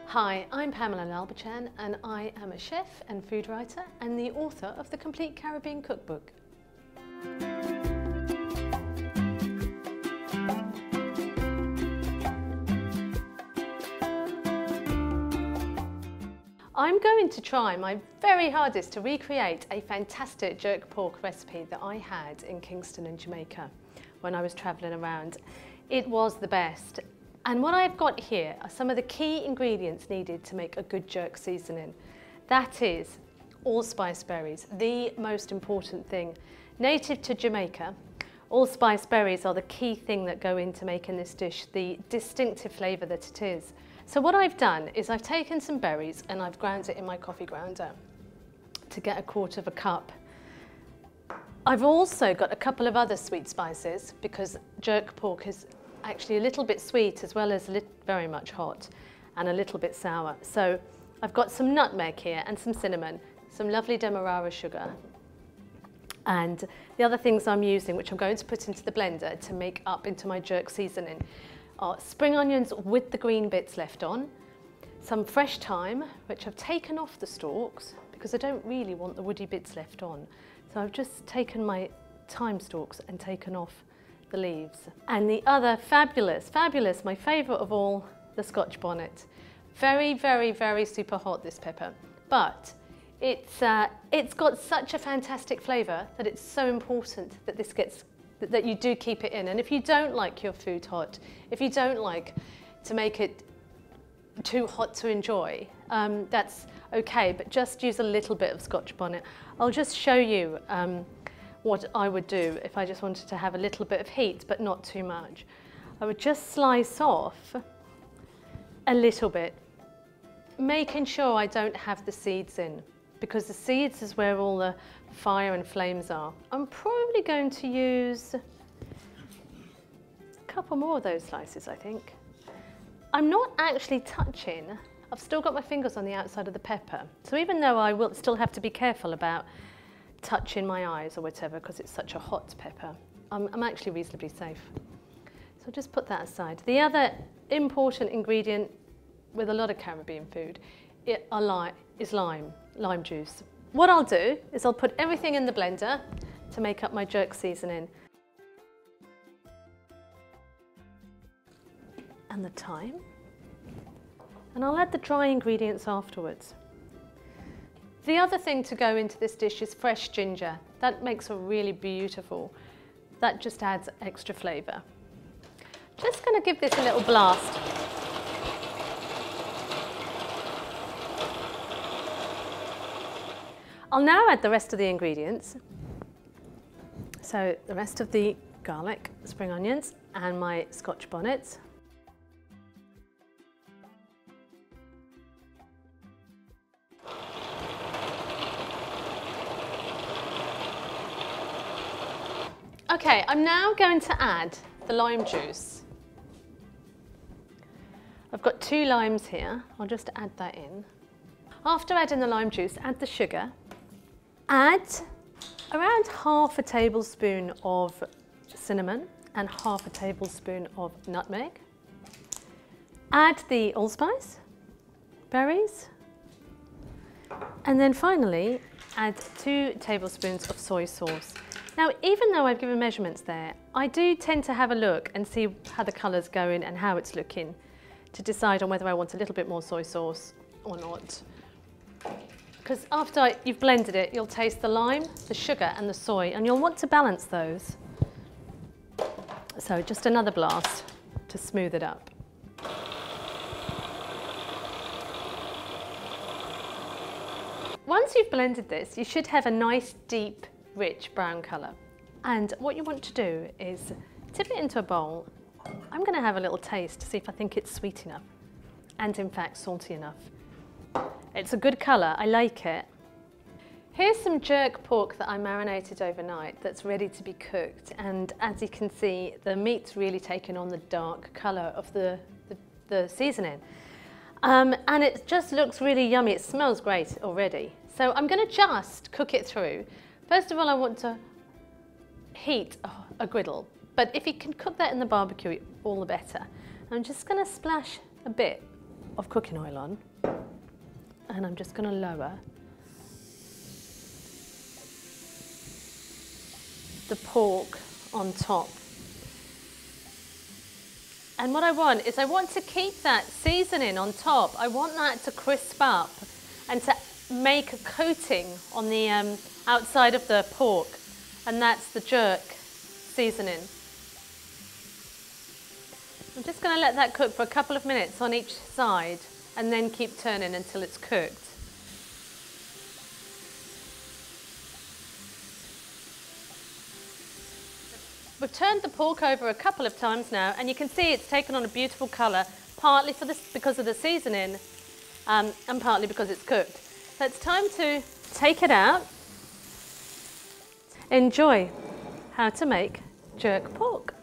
Hi, I'm Pamela Lalbachan and I am a chef and food writer and the author of the Complete Caribbean Cookbook. I'm going to try my very hardest to recreate a fantastic jerk pork recipe that I had in Kingston in Jamaica when I was travelling around. It was the best. And what I've got here are some of the key ingredients needed to make a good jerk seasoning. That is allspice berries, the most important thing. Native to Jamaica, allspice berries are the key thing that go into making this dish, the distinctive flavour that it is. So what I've done is I've taken some berries and I've ground it in my coffee grounder to get 1/4 cup. I've also got a couple of other sweet spices because jerk pork is actually a little bit sweet as well as very much hot and a little bit sour. So I've got some nutmeg here and some cinnamon, some lovely demerara sugar. And the other things I'm using, which I'm going to put into the blender to make up into my jerk seasoning, are spring onions with the green bits left on, some fresh thyme, which I've taken off the stalks because I don't really want the woody bits left on. So I've just taken my thyme stalks and taken off the leaves. And the other fabulous, my favourite of all, the Scotch bonnet. Very, very, very super hot, this pepper, but it's got such a fantastic flavour that it's so important that that you do keep it in. And if you don't like your food hot, if you don't like to make it too hot to enjoy, that's okay, but just use a little bit of Scotch bonnet. I'll just show you what I would do if I just wanted to have a little bit of heat, but not too much. I would just slice off a little bit, making sure I don't have the seeds in, because the seeds is where all the fire and flames are. I'm probably going to use a couple more of those slices, I think. I'm not actually touching, I've still got my fingers on the outside of the pepper. So even though I will still have to be careful about touching my eyes or whatever because it's such a hot pepper, I'm actually reasonably safe. So I'll just put that aside. The other important ingredient with a lot of Caribbean food is lime juice. What I'll do is I'll put everything in the blender to make up my jerk seasoning. And the thyme. And I'll add the dry ingredients afterwards. The other thing to go into this dish is fresh ginger. That makes a really beautiful, that just adds extra flavour. Just going to give this a little blast. I'll now add the rest of the ingredients. So the rest of the garlic, spring onions and my Scotch bonnets. Okay, I'm now going to add the lime juice. I've got 2 limes here. I'll just add that in. After adding the lime juice, add the sugar. Add around 1/2 tablespoon of cinnamon and 1/2 tablespoon of nutmeg. Add the allspice, berries, and then finally add 2 tablespoons of soy sauce. Now, even though I've given measurements there, I do tend to have a look and see how the colour's going and how it's looking to decide on whether I want a little bit more soy sauce or not. Because after you've blended it, you'll taste the lime, the sugar and the soy, and you'll want to balance those. So just another blast to smooth it up. Once you've blended this, you should have a nice deep rich brown colour. And what you want to do is tip it into a bowl. I'm going to have a little taste to see if I think it's sweet enough and in fact salty enough. It's a good colour, I like it. Here's some jerk pork that I marinated overnight that's ready to be cooked, and as you can see the meat's really taken on the dark colour of the seasoning. And it just looks really yummy, it smells great already. So I'm going to just cook it through. First of all, I want to heat a griddle, but if you can cook that in the barbecue, all the better. I'm just going to splash a bit of cooking oil on, and I'm just going to lower the pork on top. And what I want is I want to keep that seasoning on top. I want that to crisp up and to make a coating on the outside of the pork, and that's the jerk seasoning. I'm just going to let that cook for a couple of minutes on each side and then keep turning until it's cooked. We've turned the pork over a couple of times now, and you can see it's taken on a beautiful colour, partly because of the seasoning and partly because it's cooked. So it's time to take it out. Enjoy how to make jerk pork.